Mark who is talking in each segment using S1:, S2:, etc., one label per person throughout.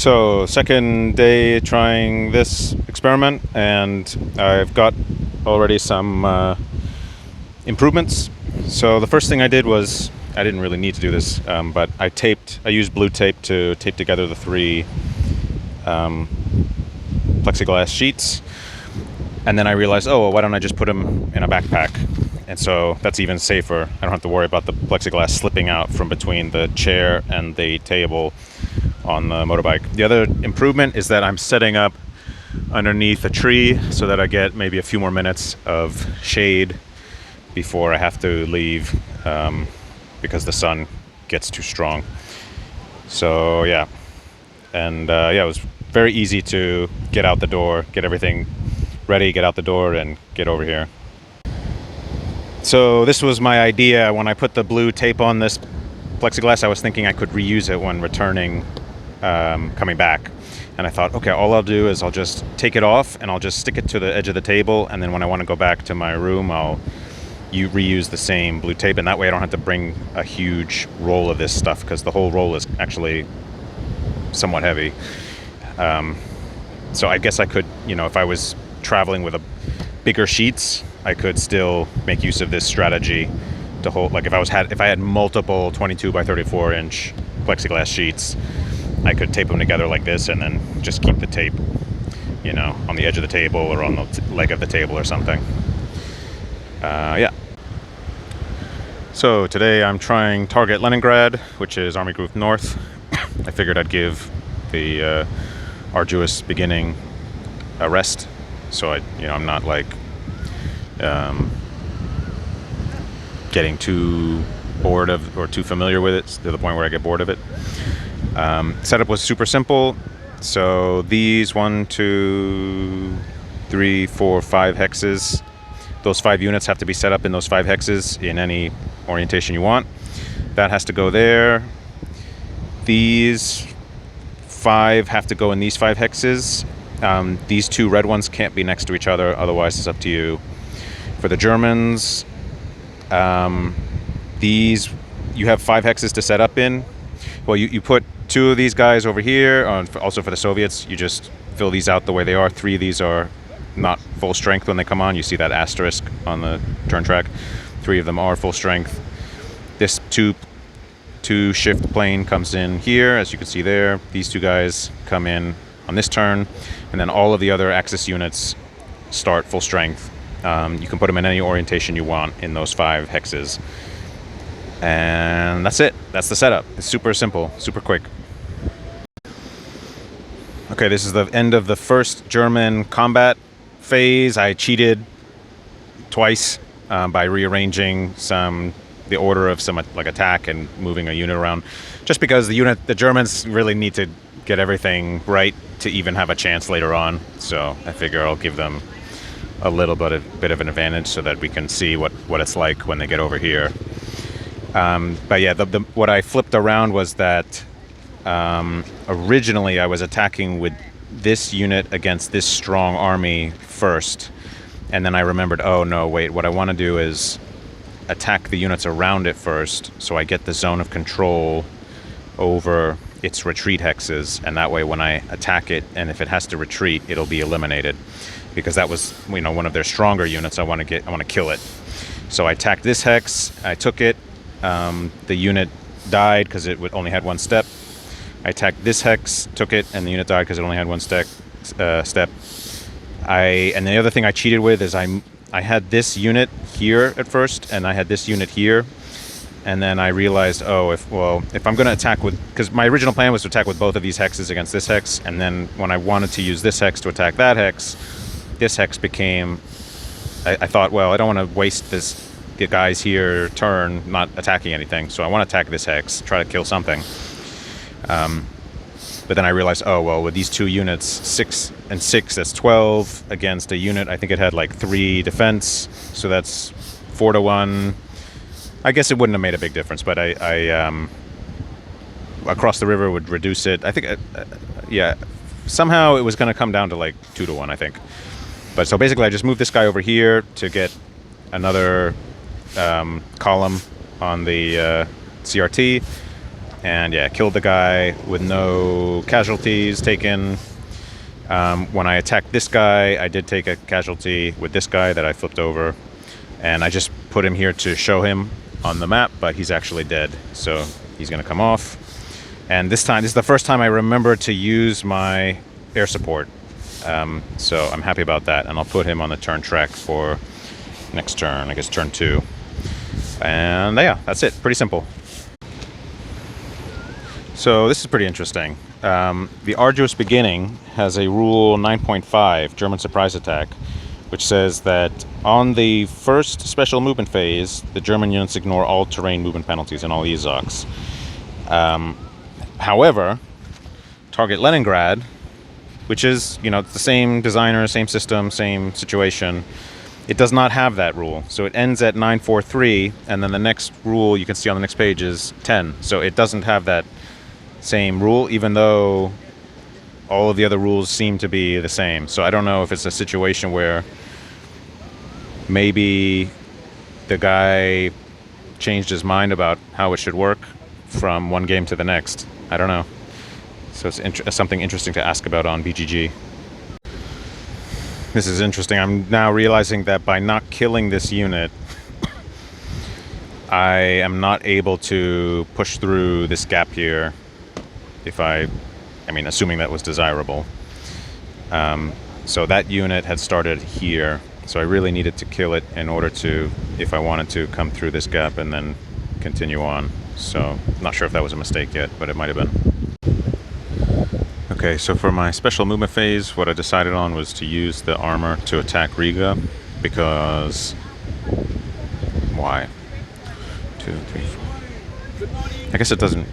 S1: So, second day trying this experiment, and I've got already some improvements. So the first thing I did was, I didn't really need to do this, but I used blue tape to tape together the three plexiglass sheets. And then I realized, oh, well, why don't I just put them in a backpack? And so that's even safer. I don't have to worry about the plexiglass slipping out from between the chair and the table on the motorbike. The other improvement is that I'm setting up underneath a tree so that I get maybe a few more minutes of shade before I have to leave because the sun gets too strong. So yeah, and it was very easy to get out the door, get everything ready, get out the door, and get over here. So this was my idea. When I put the blue tape on this plexiglass, I was thinking I could reuse it when returning, coming back. And I thought, okay, all I'll do is I'll just take it off and I'll just stick it to the edge of the table, and then when I want to go back to my room, I'll reuse the same blue tape, and that way I don't have to bring a huge roll of this stuff, because the whole roll is actually somewhat heavy. So I guess I could, if I was traveling with bigger sheets, I could still make use of this strategy to hold. Like if I had multiple 22 by 34 inch plexiglass sheets, I could tape them together like this and then just keep the tape, on the edge of the table or on the leg of the table or something. So today I'm trying target Leningrad, which is Army Group North. I figured I'd give the arduous beginning a rest, so I'm not like getting too bored of or too familiar with it to the point where I get bored of it. Setup was super simple. So these 1, 2, 3, 4, 5 hexes, those 5 units have to be set up in those 5 hexes in any orientation you want. That has to go there. These 5 have to go in these 5 hexes. These 2 red ones can't be next to each other, otherwise it's up to you. For the Germans, these, you have 5 hexes to set up in. Well, you put 2 of these guys over here. Also for the Soviets, you just fill these out the way they are. 3 of these are not full strength when they come on. You see that asterisk on the turn track. 3 of them are full strength. This 2 shift plane comes in here, as you can see there. These 2 guys come in on this turn, and then all of the other Axis units start full strength. You can put them in any orientation you want in those 5 hexes. And that's it. That's the setup. It's super simple, super quick. Okay, this is the end of the first German combat phase. I cheated twice by rearranging the order of some attack and moving a unit around, just because the Germans really need to get everything right to even have a chance later on. So I figure I'll give them a little bit of an advantage so that we can see what it's like when they get over here. But yeah, what I flipped around was that originally I was attacking with this unit against this strong army first, and then I remembered, oh no, wait, what I want to do is attack the units around it first, so I get the zone of control over its retreat hexes, and that way when I attack it, and if it has to retreat, it'll be eliminated, because that was one of their stronger units. I want to kill it. So I attacked this hex, I took it. The unit died because it only had 1 step. I attacked this hex, took it, and the unit died because it only had 1 step. And the other thing I cheated with is I had this unit here at first, and I had this unit here, and then I realized, if I'm going to attack because my original plan was to attack with both of these hexes against this hex, and then when I wanted to use this hex to attack that hex, this hex became. I thought, well, I don't want to waste the guys here turn not attacking anything, so I want to attack this hex, try to kill something. But then I realized, with these 2 units, 6 and 6, that's 12 against a unit. I think it had 3 defense, so that's 4 to 1. I guess it wouldn't have made a big difference, but I across the river would reduce it. I think, somehow it was going to come down to 2 to 1, I think. But so basically I just moved this guy over here to get another column on the CRT. And yeah, killed the guy with no casualties taken. When I attacked this guy, I did take a casualty with this guy that I flipped over. And I just put him here to show him on the map, but he's actually dead. So he's going to come off. And this time, this is the first time I remember to use my air support. So I'm happy about that. And I'll put him on the turn track for next turn, I guess turn 2. And yeah, that's it. Pretty simple. So this is pretty interesting. The Arduous Beginning has a rule 9.5, German surprise attack, which says that on the first special movement phase, the German units ignore all terrain movement penalties and all EZOCs. However, target Leningrad, which is, you know, the same designer, same system, same situation, it does not have that rule. So it ends at 943, and then the next rule you can see on the next page is 10. So it doesn't have that same rule, even though all of the other rules seem to be the same. So I don't know if it's a situation where maybe the guy changed his mind about how it should work from one game to the next. I don't know. So it's something interesting to ask about on BGG. This is interesting. I'm now realizing that by not killing this unit, I am not able to push through this gap here if I mean, assuming that was desirable. So that unit had started here, so I really needed to kill it in order to, if I wanted to, come through this gap and then continue on. So, not sure if that was a mistake yet, but it might have been. Okay, so for my special movement phase, what I decided on was to use the armor to attack Riga, because... why? 2, 3, 4... I guess it doesn't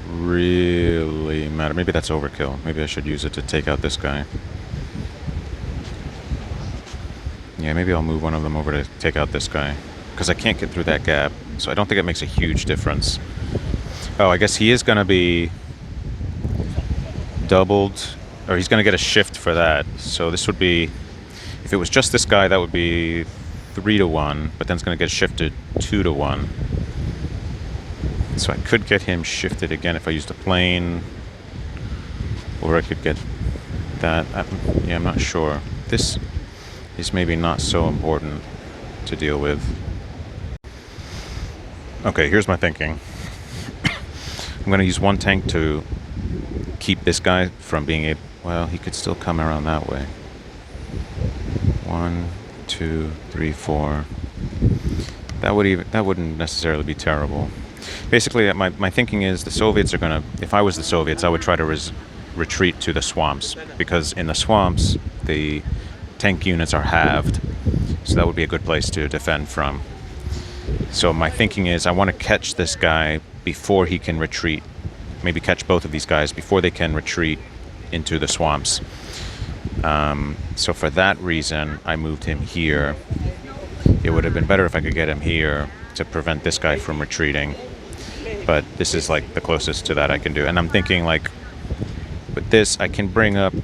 S1: really matter. Maybe that's overkill. Maybe I should use it to take out this guy. Yeah, maybe I'll move one of them over to take out this guy, because I can't get through that gap, so I don't think it makes a huge difference. Oh, I guess he is going to be doubled, or he's going to get a shift for that. So this would be, if it was just this guy, that would be 3-1, but then it's going to get shifted 2-1. So I could get him shifted again if I used a plane, or I could get that. Yeah, I'm not sure. This is maybe not so important to deal with. Okay, here's my thinking. I'm going to use one tank to keep this guy from being able... well, he could still come around that way. 1, 2, 3, 4. That wouldn't necessarily be terrible. Basically, my thinking is the Soviets are going to... if I was the Soviets, I would try to retreat to the swamps, because in the swamps, the tank units are halved. So that would be a good place to defend from. So my thinking is I want to catch this guy before he can retreat. Maybe catch both of these guys before they can retreat into the swamps. So for that reason, I moved him here. It would have been better if I could get him here to prevent this guy from retreating. But this is like the closest to that I can do. And I'm thinking, like, with this, I can bring up...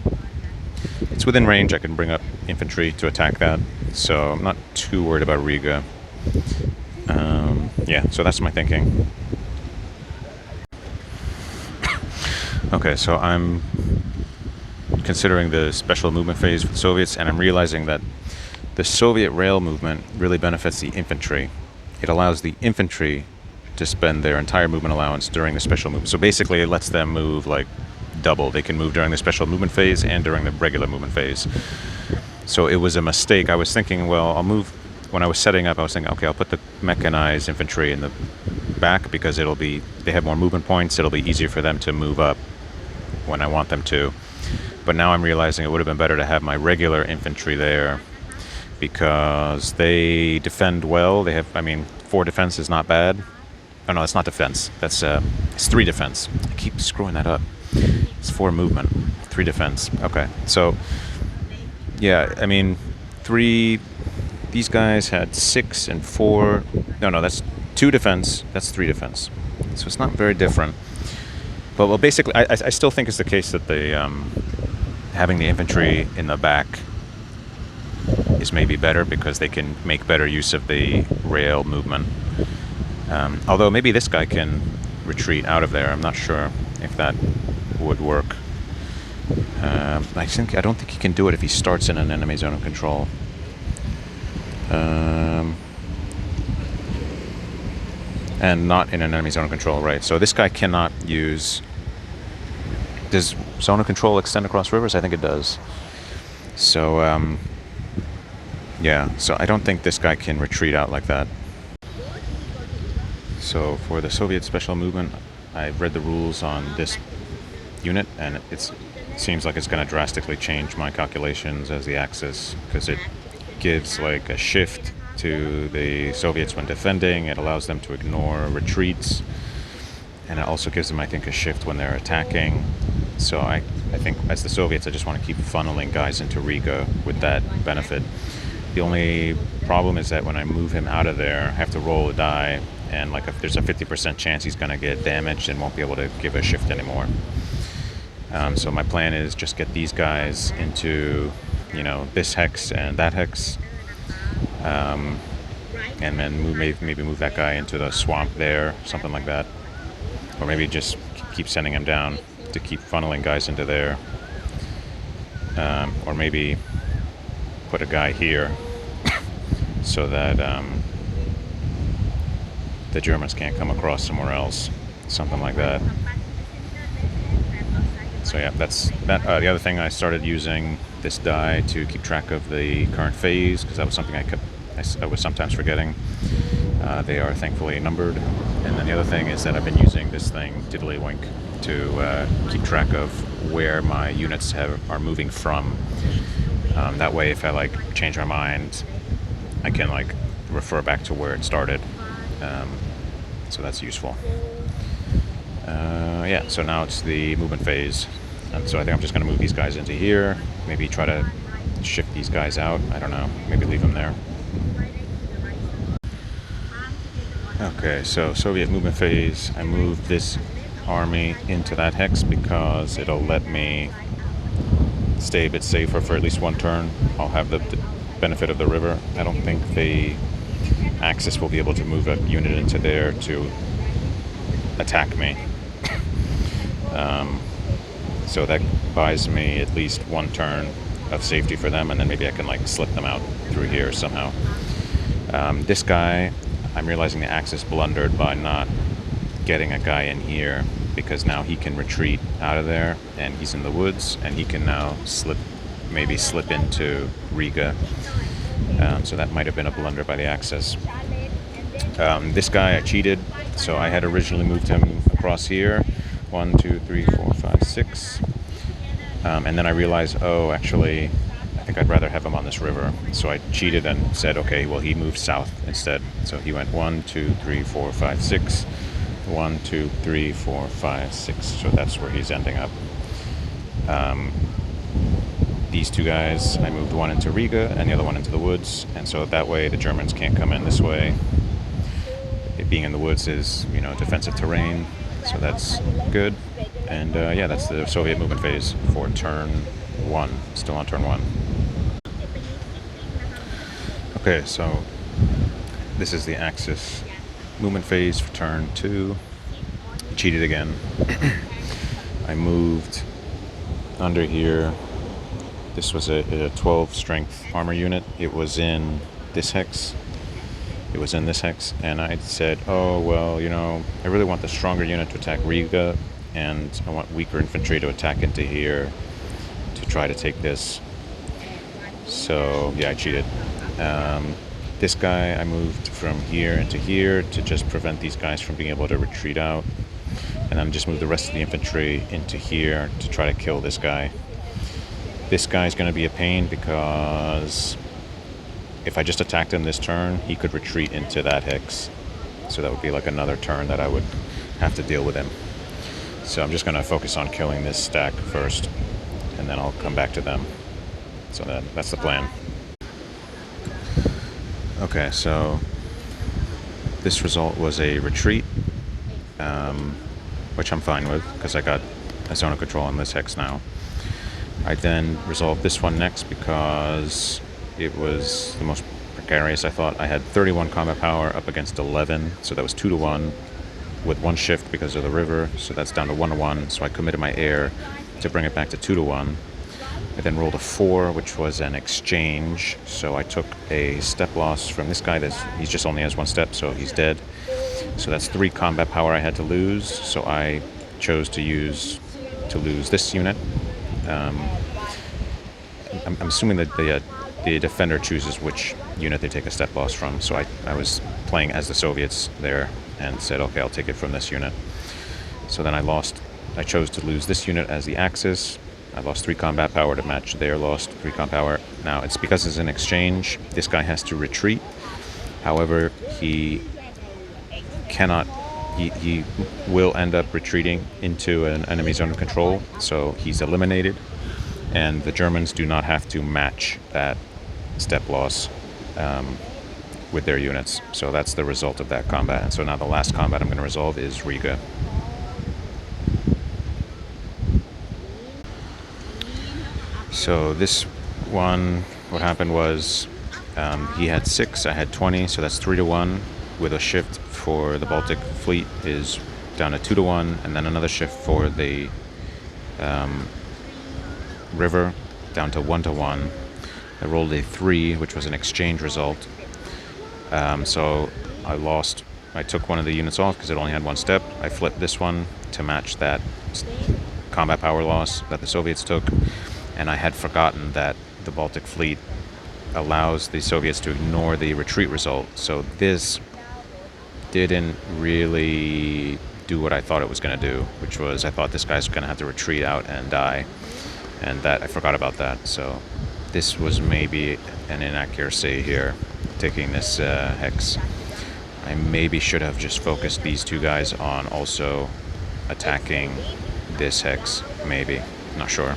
S1: it's within range, I can bring up infantry to attack that. So I'm not too worried about Riga. Yeah, so that's my thinking. Okay, so I'm considering the special movement phase for the Soviets, and I'm realizing that the Soviet rail movement really benefits the infantry. It allows the infantry to spend their entire movement allowance during the special movement. So basically it lets them move like double. They can move during the special movement phase and during the regular movement phase. So it was a mistake. I was thinking, well, I'll move... when I was setting up, I was thinking, okay, I'll put the mechanized infantry in the back because they have more movement points. It'll be easier for them to move up when I want them to. But now I'm realizing it would have been better to have my regular infantry there, because they defend well. They have, 4 defense is not bad. Oh no, that's not defense. That's it's 3 defense. I keep screwing that up. It's 4 movement, 3 defense. Okay, so yeah, 3. These guys had 6 and 4. No, that's 2 defense. That's 3 defense. So it's not very different. But well, basically, I still think it's the case that the having the infantry in the back is maybe better, because they can make better use of the rail movement. Although maybe this guy can retreat out of there. I'm not sure if that would work. I don't think he can do it if he starts in an enemy zone of control. And not in an enemy zone of control, right? So this guy cannot use... Does zone of control extend across rivers? I think it does. So, yeah. So I don't think this guy can retreat out like that. So for the Soviet special movement, I've read the rules on this unit, and it seems like it's going to drastically change my calculations as the Axis, because it gives like a shift to the Soviets when defending. It allows them to ignore retreats, and it also gives them, I think, a shift when they're attacking. So I think as the Soviets, I just want to keep funneling guys into Riga with that benefit. The only problem is that when I move him out of there, I have to roll a die, and like if there's a 50% chance he's going to get damaged and won't be able to give a shift anymore. So my plan is just get these guys into, this hex and that hex, and then maybe move that guy into the swamp there, something like that. Or maybe just keep sending him down to keep funneling guys into there. Or maybe put a guy here so that the Germans can't come across somewhere else, something like that. So yeah, that's that. The other thing, I started using this die to keep track of the current phase, because that was something I was sometimes forgetting. They are thankfully numbered. And then the other thing is that I've been using this thing, Tiddlywink, to keep track of where my units are moving from. That way, if I change my mind, I can refer back to where it started. So that's useful. Yeah, so now it's the movement phase. And so I think I'm just going to move these guys into here. Maybe try to shift these guys out. I don't know. Maybe leave them there. Okay, so Soviet movement phase. I moved this army into that hex because it'll let me stay a bit safer for at least one turn. I'll have the benefit of the river. I don't think the Axis will be able to move a unit into there to attack me. So that buys me at least one turn of safety for them, and then maybe I can slip them out through here somehow. This guy, I'm realizing the Axis blundered by not getting a guy in here, because now he can retreat out of there, and he's in the woods, and he can now maybe slip into Riga. So that might have been a blunder by the Axis. This guy I cheated, so I had originally moved him across here. 1, 2, 3, 4, 5, 6. And then I realized, actually, I think I'd rather have him on this river. So I cheated and said, okay, well, he moved south instead. So he went 1, 2, 3, 4, 5, 6. 1, 2, 3, 4, 5, 6. So that's where he's ending up. These two guys, I moved one into Riga and the other one into the woods. And so that way the Germans can't come in this way. It being in the woods is, defensive terrain. So that's good. And yeah, that's the Soviet movement phase for turn 1. Still on turn 1. Okay, so this is the Axis movement phase for turn 2. Cheated again. I moved under here. This was a 12 strength armor unit. It was in this hex. And I said, I really want the stronger unit to attack Riga, and I want weaker infantry to attack into here to try to take this. So yeah, I cheated. This guy I moved from here into here to just prevent these guys from being able to retreat out, and then just move the rest of the infantry into here to try to kill this guy. This guy's going to be a pain because if I just attacked him this turn, he could retreat into that hex. So that would be another turn that I would have to deal with him. So I'm just going to focus on killing this stack first, and then I'll come back to them. So that's the plan. Okay, so this result was a retreat, which I'm fine with because I got a zone of control on this hex now. I then resolved this one next because it was the most precarious, I thought. I had 31 combat power up against 11, so that was 2 to 1. with one shift because of the river, so that's down to 1-1. So I committed my air to bring it back to 2-1. I then rolled a 4, which was an exchange. So I took a step loss from this guy. He just only has 1 step, so he's dead. So that's 3 combat power I had to lose. So I chose to lose this unit. I'm assuming that the defender chooses which unit they take a step loss from. So I was playing as the Soviets there and said, okay, I'll take it from this unit. So then I chose to lose this unit as the Axis. I lost 3 combat power to match their lost 3 combat power. Now, it's because it's an exchange. This guy has to retreat. However, he cannot. He will end up retreating into an enemy zone of control, so he's eliminated. And the Germans do not have to match that step loss with their units. So that's the result of that combat. And so now the last combat I'm going to resolve is Riga. So this one, what happened was he had 6, I had 20, so that's 3-1, with a shift for the Baltic Fleet is down to 2-1, and then another shift for the river down to 1-1. I rolled a 3, which was an exchange result. So I took one of the units off because it only had 1 step. I flipped this one to match that combat power loss that the Soviets took. And I had forgotten that the Baltic Fleet allows the Soviets to ignore the retreat result. So this didn't really do what I thought it was going to do, which was I thought this guy's going to have to retreat out and die. And that I forgot about that. So this was maybe an inaccuracy here, taking this hex. I maybe should have just focused these 2 guys on also attacking this hex, maybe. Not sure.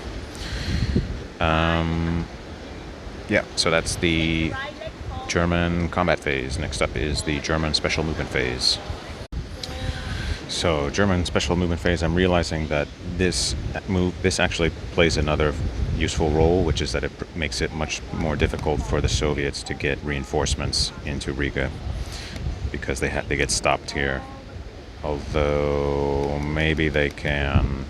S1: Yeah, so that's the German combat phase. Next up is the German special movement phase. So German special movement phase, I'm realizing that this actually plays another useful role, which is that it makes it much more difficult for the Soviets to get reinforcements into Riga because they get stopped here. Although maybe they can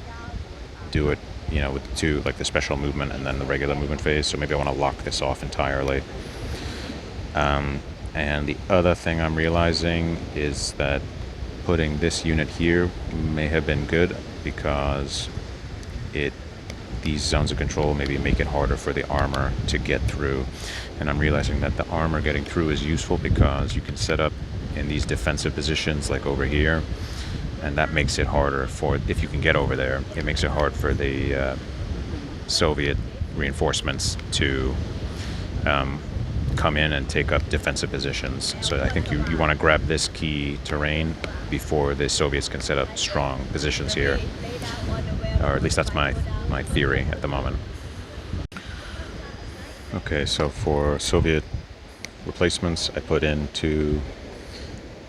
S1: do it, with 2, like the special movement and then the regular movement phase. So maybe I want to lock this off entirely. And the other thing I'm realizing is that putting this unit here may have been good because these zones of control maybe make it harder for the armor to get through. And I'm realizing that the armor getting through is useful because you can set up in these defensive positions like over here, and that makes it harder if you can get over there, it makes it hard for the Soviet reinforcements to come in and take up defensive positions. So I think you want to grab this key terrain before the Soviets can set up strong positions here. Or at least that's my theory at the moment. Okay, so for Soviet replacements, I put in 2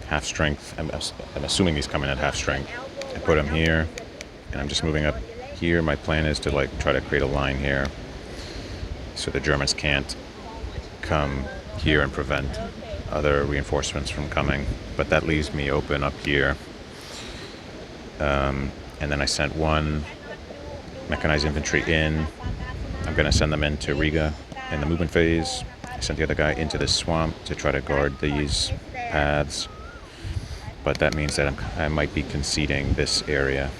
S1: half strength. I'm assuming these come in at half strength. I put them here, and I'm just moving up here. My plan is to try to create a line here so the Germans can't come here and prevent other reinforcements from coming. But that leaves me open up here. And then I sent 1 mechanized infantry in. I'm going to send them into Riga in the movement phase. I sent the other guy into this swamp to try to guard these paths. But that means that I might be conceding this area.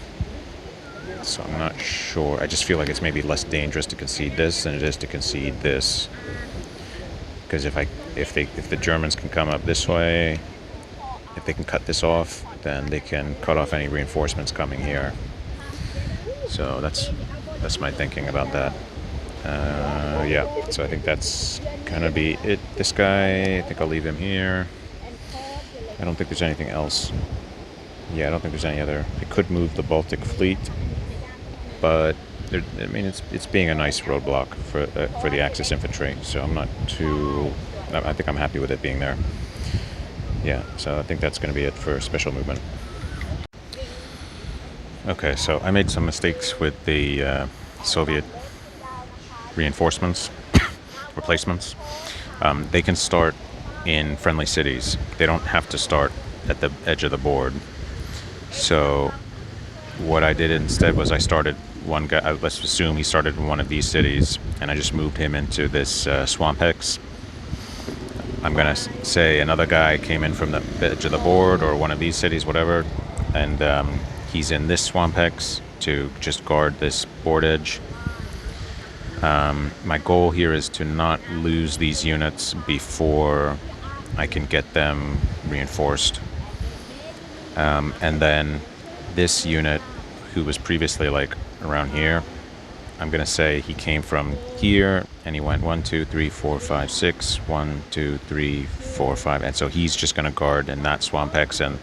S1: So I'm not sure. I just feel like it's maybe less dangerous to concede this than it is to concede this. Because if the Germans can come up this way, if they can cut this off, then they can cut off any reinforcements coming here. So that's my thinking about that. Yeah, so I think that's gonna be it. This guy, I think I'll leave him here. I don't think there's anything else. Yeah, I don't think there's any other. I could move the Baltic Fleet, but it's being a nice roadblock for the Axis infantry. So I'm not too. I think I'm happy with it being there. Yeah, so I think that's going to be it for special movement. Okay, so I made some mistakes with the Soviet reinforcements, replacements. They can start in friendly cities. They don't have to start at the edge of the board. So what I did instead was I started one guy, let's assume he started in one of these cities, and I just moved him into this swamp hex. I'm going to say another guy came in from the edge of the board or one of these cities, whatever, and he's in this swamp hex to just guard this board edge. My goal here is to not lose these units before I can get them reinforced. And then this unit, who was previously like around here, I'm going to say he came from here and he went 1, 2, 3, 4, 5, 6, 1, 2, 3, 4, 5. And so he's just going to guard in that swamp hex. And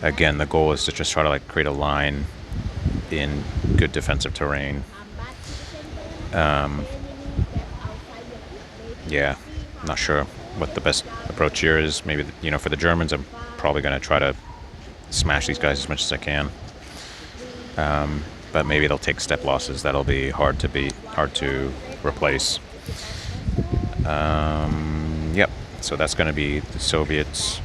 S1: again, the goal is to just try to like create a line in good defensive terrain. Yeah, not sure what the best approach here is. Maybe, you know, for the Germans, I'm probably going to try to smash these guys as much as I can. But maybe they'll take step losses. That'll be hard to replace. Yep. So that's going to be the Soviets'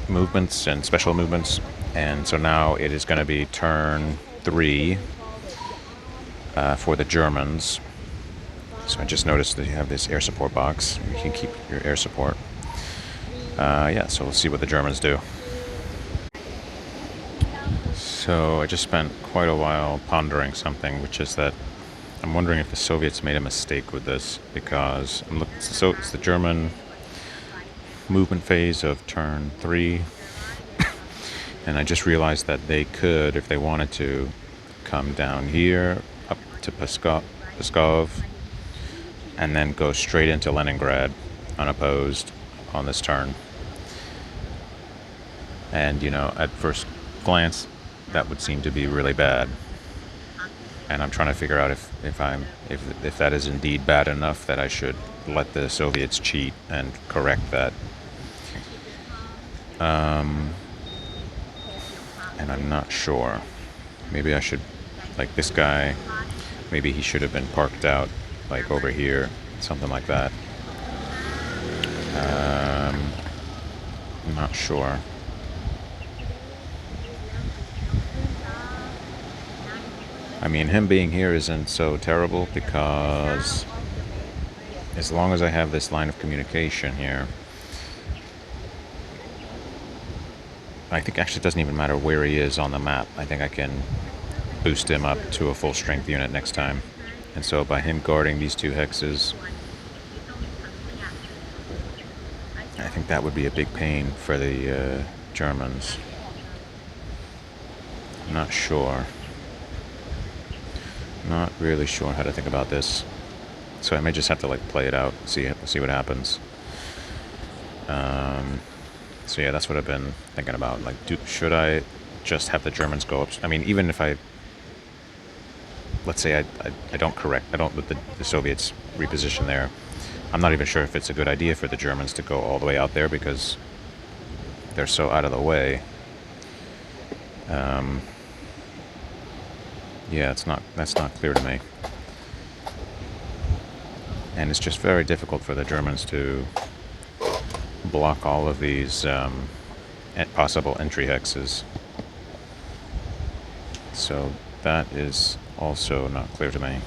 S1: movements and special movements. And so now it is going to be turn 3 for the Germans. So I just noticed that you have this air support box. You can keep your air support. Yeah, so we'll see what the Germans do. So I just spent quite a while pondering something, which is that I'm wondering if the Soviets made a mistake with this, because it's the German movement phase of turn 3, and I just realized that they could, if they wanted to, come down here up to Pskov, and then go straight into Leningrad unopposed on this turn. And, you know, at first glance, that would seem to be really bad. And I'm trying to figure out if that is indeed bad enough that I should let the Soviets cheat and correct that. And I'm not sure. Maybe I should, like this guy, maybe he should have been parked out, like over here, something like that. I'm not sure. I mean, him being here isn't so terrible, because as long as I have this line of communication here, I think actually it doesn't even matter where he is on the map. I think I can boost him up to a full strength unit next time. And so by him guarding these 2 hexes, I think that would be a big pain for the Germans. I'm not sure. Not really sure how to think about this. So I may just have to like play it out, see what happens. So yeah, that's what I've been thinking about. Like, should I just have the Germans go up? I mean, even if let's say I don't let the Soviets reposition there, I'm not even sure if it's a good idea for the Germans to go all the way out there, because they're so out of the way. Yeah, that's not clear to me. And it's just very difficult for the Germans to block all of these possible entry hexes. So that is also not clear to me.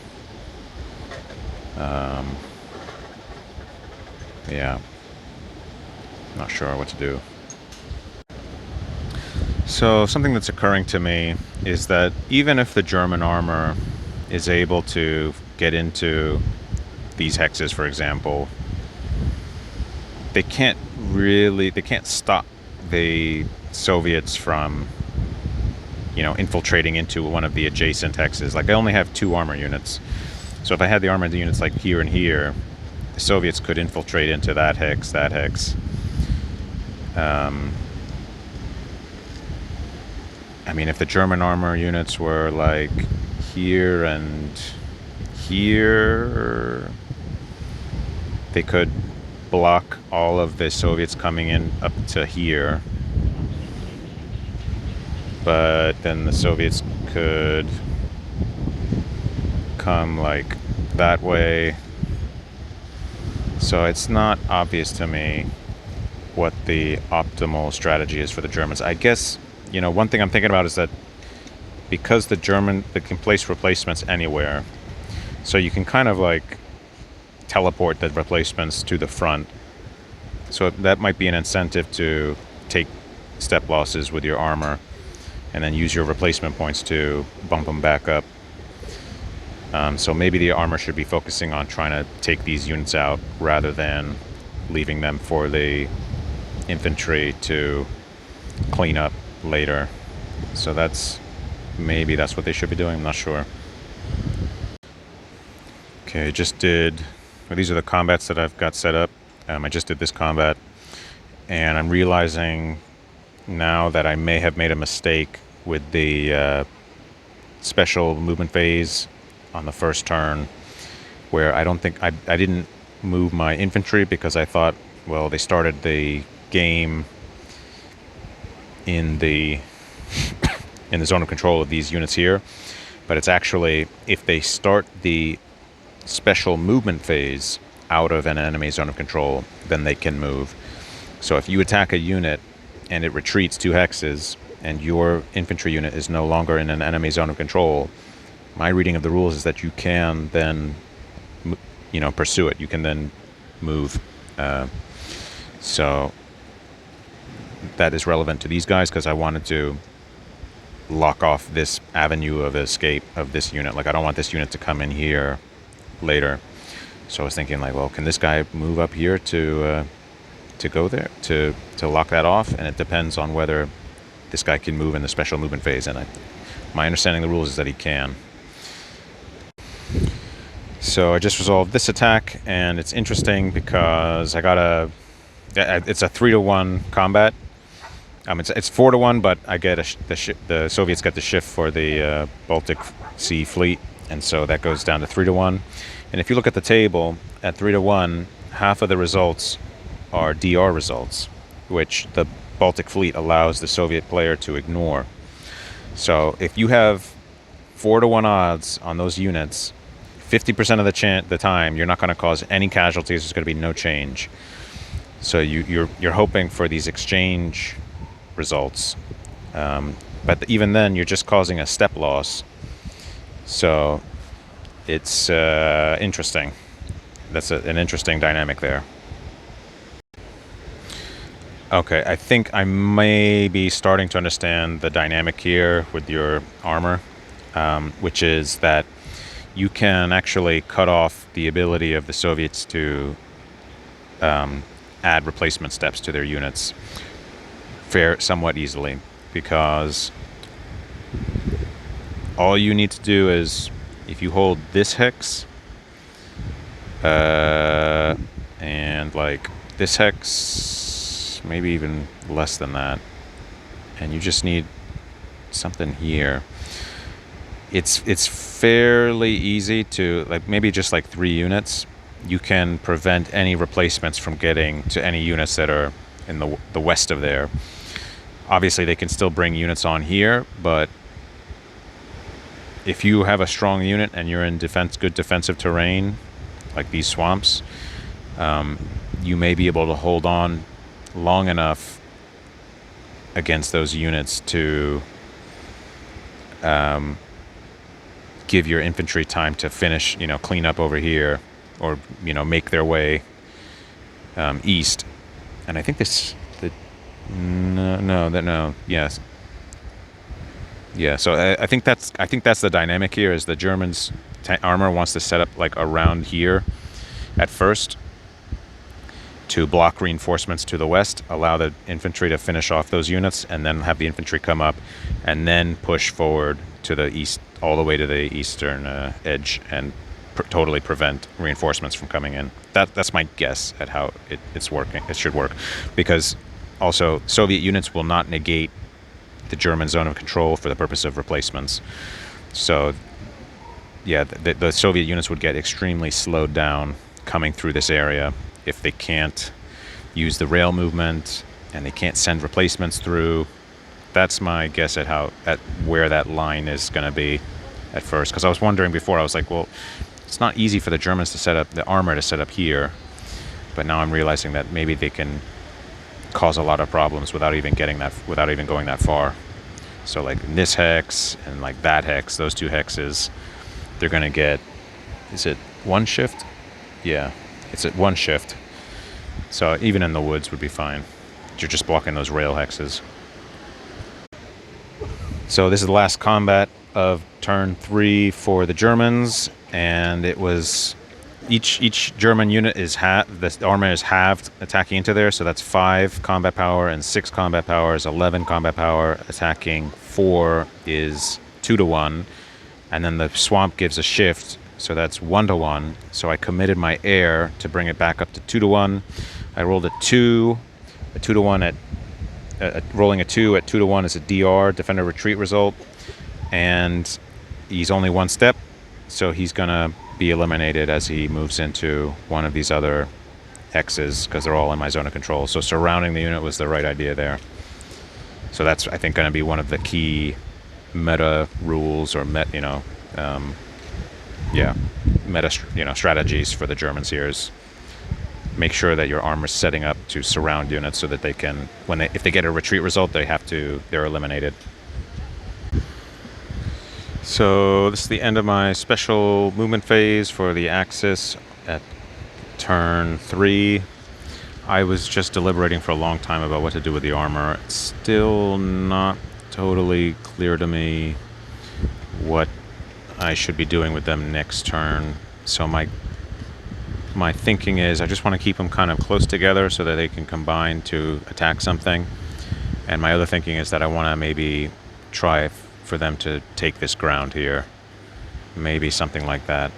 S1: Yeah, not sure what to do. So something that's occurring to me is that even if the German armor is able to get into these hexes, for example, they can't stop the Soviets from, you know, infiltrating into one of the adjacent hexes. Like, I only have 2 armor units. So if I had the armor units like here and here, the Soviets could infiltrate into that hex. I mean, if the German armor units were like here and here, they could block all of the Soviets coming in up to here. But then the Soviets could come like that way. So it's not obvious to me what the optimal strategy is for the Germans. I guess one thing I'm thinking about is that because they can place replacements anywhere, so you can kind of like teleport the replacements to the front. So that might be an incentive to take step losses with your armor and then use your replacement points to bump them back up. So maybe the armor should be focusing on trying to take these units out rather than leaving them for the infantry to clean up later. So maybe that's what they should be doing. I'm not sure. Okay, these are the combats that I've got set up. I just did this combat, and I'm realizing now that I may have made a mistake with the special movement phase on the first turn, where I don't think I didn't move my infantry because I thought, well, they started the game in the in the zone of control of these units here, but it's actually if they start the special movement phase out of an enemy zone of control, then they can move. So if you attack a unit and it retreats 2 hexes and your infantry unit is no longer in an enemy zone of control, my reading of the rules is that you can then pursue it. You can then move. So that is relevant to these guys because I wanted to lock off this avenue of escape of this unit. Like, I don't want this unit to come in here later. So I was thinking, like, well, can this guy move up here to go there to lock that off? And it depends on whether this guy can move in the special movement phase. And my understanding of the rules is that he can. So I just resolved this attack, and it's interesting because it's a 3-to-1 combat. It's 4-to-1, but I get the Soviets get the shift for the Baltic Sea Fleet, and so that goes down to 3-to-1. And if you look at the table, at 3-to-1, half of the results are DR results, which the Baltic Fleet allows the Soviet player to ignore. So if you have 4-to-1 odds on those units, 50% of the time you're not going to cause any casualties. There's going to be no change. So you're hoping for these exchange results, but even then you're just causing a step loss. So it's interesting. That's an interesting dynamic there. Okay, I think I may be starting to understand the dynamic here with your armor, which is that you can actually cut off the ability of the Soviets to add replacement steps to their units somewhat easily, because all you need to do is, if you hold this hex and like this hex, maybe even less than that, and you just need something here, it's fairly easy to, like, maybe just like 3 units, you can prevent any replacements from getting to any units that are in the west of there. Obviously they can still bring units on here, but if you have a strong unit and you're in good defensive terrain, like these swamps, you may be able to hold on long enough against those units to give your infantry time to finish, clean up over here, or make their way east. And I think yes. Yeah, so I think that's the dynamic here, is the Germans' armor wants to set up like around here at first to block reinforcements to the west, allow the infantry to finish off those units, and then have the infantry come up and then push forward to the east, all the way to the eastern edge, and totally prevent reinforcements from coming in. That's my guess at how it's working. It should work, because also Soviet units will not negate the German zone of control for the purpose of replacements. So yeah, the Soviet units would get extremely slowed down coming through this area if they can't use the rail movement and they can't send replacements through. That's my guess at where that line is going to be at first, because I was wondering before, I was like, well, it's not easy for the Germans to set up the armor to set up here, but now I'm realizing that maybe they can cause a lot of problems without even going that far. So like this hex and like that hex, those two hexes, they're going to get, is it one shift? Yeah, it's at one shift. So even in the woods would be fine. You're just blocking those rail hexes. So this is the last combat of turn 3 for the Germans, and it was each German unit is the armor is halved attacking into there, so that's 5 combat power and 6 combat power is 11 combat power. Attacking 4 is 2 to 1, and then the swamp gives a shift, so that's 1 to 1. So I committed my air to bring it back up to 2 to 1. I rolled a 2 to 1 at rolling a 2 at 2 to 1 is a DR, defender retreat result, and he's only 1 step, so he's gonna be eliminated as he moves into one of these other hexes because they're all in my zone of control. So surrounding the unit was the right idea there. So that's, I think, going to be one of the key meta rules or meta strategies for the Germans here is make sure that your armor's setting up to surround units so that they can, if they get a retreat result, they're eliminated. So this is the end of my special movement phase for the Axis at turn 3. I was just deliberating for a long time about what to do with the armor. It's still not totally clear to me what I should be doing with them next turn. So my thinking is I just want to keep them kind of close together so that they can combine to attack something. And my other thinking is that I want to maybe try for them to take this ground here. Maybe something like that.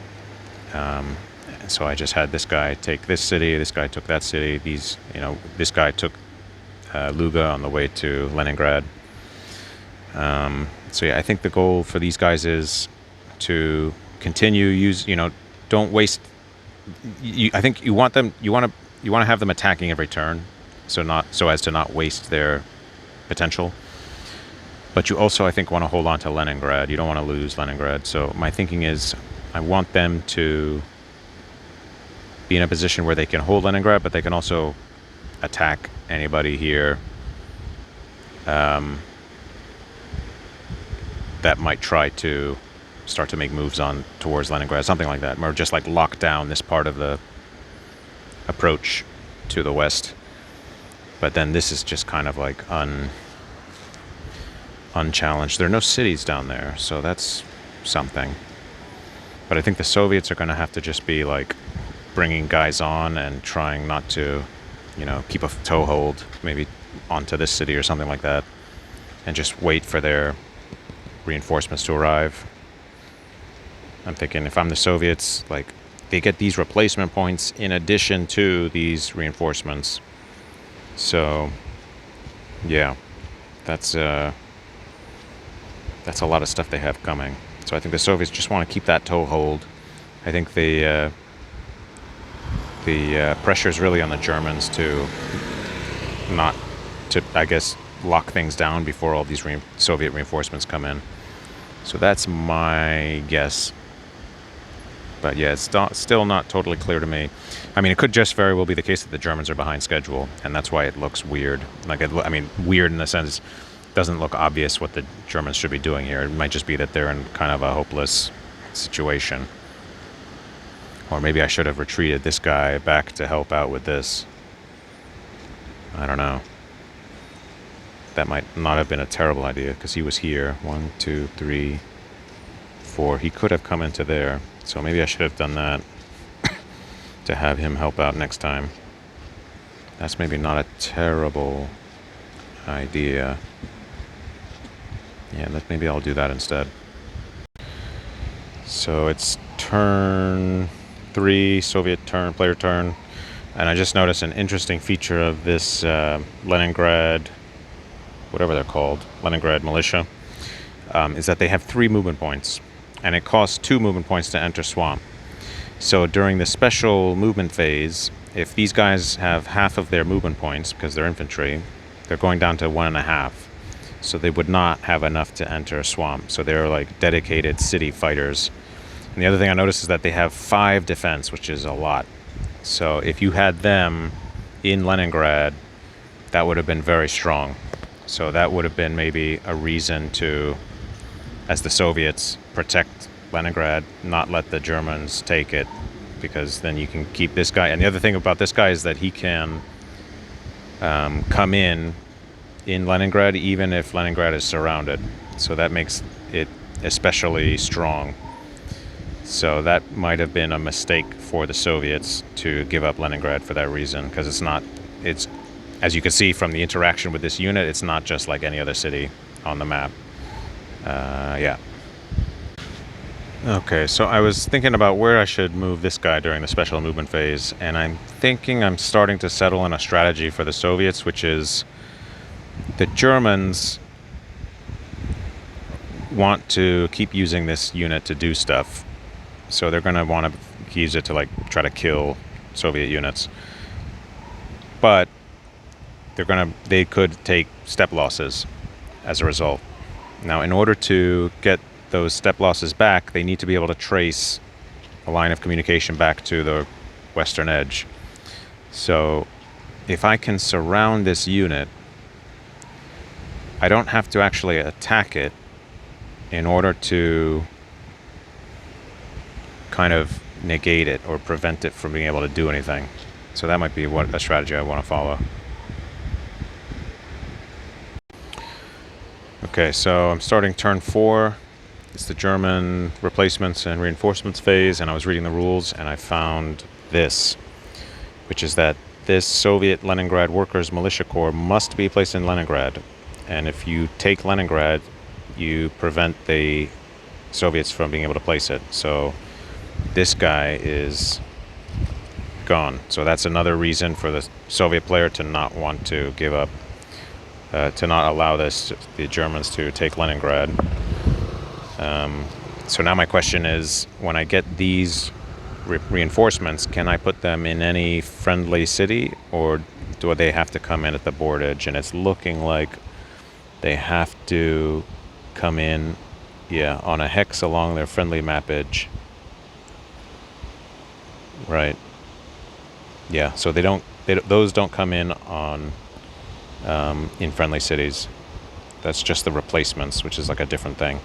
S1: So I just had this guy take this city, this guy took that city, this guy took Luga on the way to Leningrad. So yeah, I think the goal for these guys is to continue don't waste. I think you want to have them attacking every turn, so as to not waste their potential. But you also, I think, want to hold on to Leningrad. You don't want to lose Leningrad. So my thinking is I want them to be in a position where they can hold Leningrad, but they can also attack anybody here that might try to start to make moves towards Leningrad, something like that. Or just like lock down this part of the approach to the west. But then this is just kind of like unchallenged. There are no cities down there, so that's something. But I think the Soviets are going to have to just be like bringing guys on and trying not to, keep a toehold maybe onto this city or something like that, and just wait for their reinforcements to arrive. I'm thinking if I'm the Soviets, like they get these replacement points in addition to these reinforcements. So yeah, that's a lot of stuff they have coming. So I think the Soviets just want to keep that toehold. I think the pressure is really on the Germans to I guess, lock things down before all these Soviet reinforcements come in. So that's my guess. But yeah, it's still not totally clear to me. I mean, it could just very well be the case that the Germans are behind schedule, and that's why it looks weird. Weird in the sense it doesn't look obvious what the Germans should be doing here. It might just be that they're in kind of a hopeless situation. Or maybe I should have retreated this guy back to help out with this. I don't know. That might not have been a terrible idea, because he was here. 1, 2, 3, 4. He could have come into there. So maybe I should have done that to have him help out next time. That's maybe not a terrible idea. Yeah, maybe I'll do that instead. So it's turn 3, Soviet turn, player turn. And I just noticed an interesting feature of this Leningrad, whatever they're called, Leningrad militia, is that they have 3 movement points. And it costs 2 movement points to enter swamp. So during the special movement phase, if these guys have half of their movement points, because they're infantry, they're going down to 1.5. So they would not have enough to enter a swamp. So they're like dedicated city fighters. And the other thing I noticed is that they have 5 defense, which is a lot. So if you had them in Leningrad, that would have been very strong. So that would have been maybe a reason to, as the Soviets, protect Leningrad, not let the Germans take it, because then you can keep this guy. And the other thing about this guy is that he can come in Leningrad even if Leningrad is surrounded. So that makes it especially strong. So that might have been a mistake for the Soviets to give up Leningrad for that reason, because it's, as you can see from the interaction with this unit, it's not just like any other city on the map. Yeah. Okay, so I was thinking about where I should move this guy during the special movement phase, and I'm thinking I'm starting to settle on a strategy for the Soviets, which is the Germans want to keep using this unit to do stuff. So they're going to want to use it to like try to kill Soviet units. But they could take step losses as a result. Now, in order to get those step losses back, they need to be able to trace a line of communication back to the western edge. So if I can surround this unit, I don't have to actually attack it in order to kind of negate it or prevent it from being able to do anything. So that might be a strategy I want to follow. Okay, so I'm starting turn 4. It's the German replacements and reinforcements phase, and I was reading the rules and I found this, which is that this Soviet Leningrad Workers Militia Corps must be placed in Leningrad. And if you take Leningrad, you prevent the Soviets from being able to place it. So this guy is gone. So that's another reason for the Soviet player to not want to give up, to not allow the Germans to take Leningrad. So now my question is, when I get these reinforcements, can I put them in any friendly city, or do they have to come in at the board edge? And it's looking like they have to come in, yeah, on a hex along their friendly map edge. Right. Yeah, so those don't come in on in friendly cities. That's just the replacements, which is like a different thing.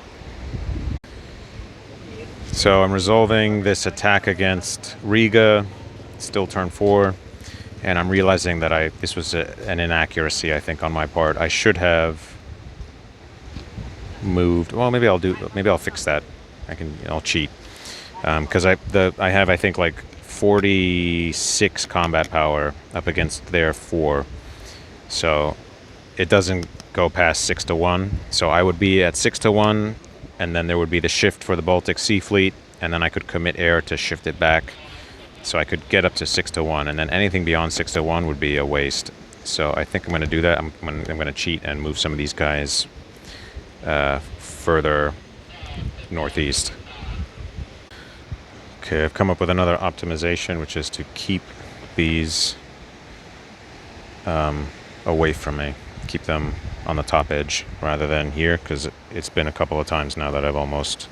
S1: So I'm resolving this attack against Riga, still turn 4, and I'm realizing that this was an inaccuracy, I think, on my part. I should have moved. Well, maybe I'll fix that. I'll cheat, because I have, I think, like 46 combat power up against their 4, so it doesn't go past 6-1. So I would be at 6-1. And then there would be the shift for the Baltic Sea Fleet, and then I could commit air to shift it back. So I could get up to 6-1, and then anything beyond 6-1 would be a waste. So I think I'm going to do that. I'm going to cheat and move some of these guys further northeast. Okay, I've come up with another optimization, which is to keep these away from me. Keep them on the top edge rather than here, because it's been a couple of times now that I've almost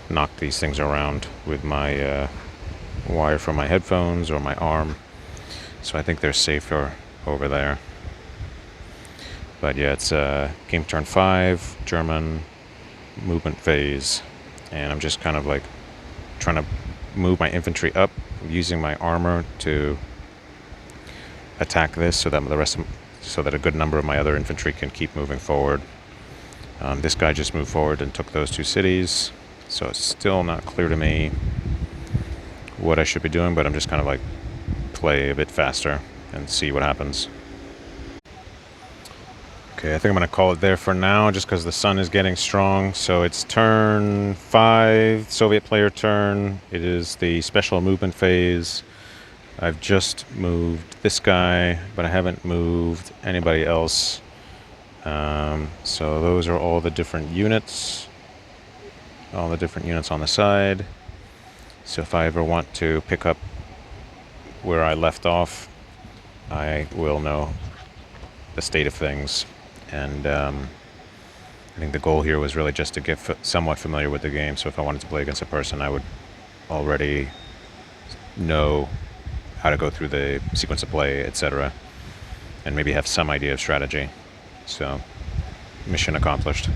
S1: knocked these things around with my wire from my headphones or my arm. So I think they're safer over there. But yeah, it's game turn 5, German movement phase, and I'm just kind of like trying to move my infantry up, using my armor to attack this, so that a good number of my other infantry can keep moving forward. This guy just moved forward and took those 2 cities, so it's still not clear to me what I should be doing, but I'm just kind of like play a bit faster and see what happens. Okay, I think I'm going to call it there for now, just because the sun is getting strong. So it's turn 5, Soviet player turn. It is the special movement phase. I've just moved this guy, but I haven't moved anybody else. So those are all the different units. All the different units on the side. So if I ever want to pick up where I left off, I will know the state of things. And I think the goal here was really just to get somewhat familiar with the game. So if I wanted to play against a person, I would already know how to go through the sequence of play, etc., and maybe have some idea of strategy. So, mission accomplished.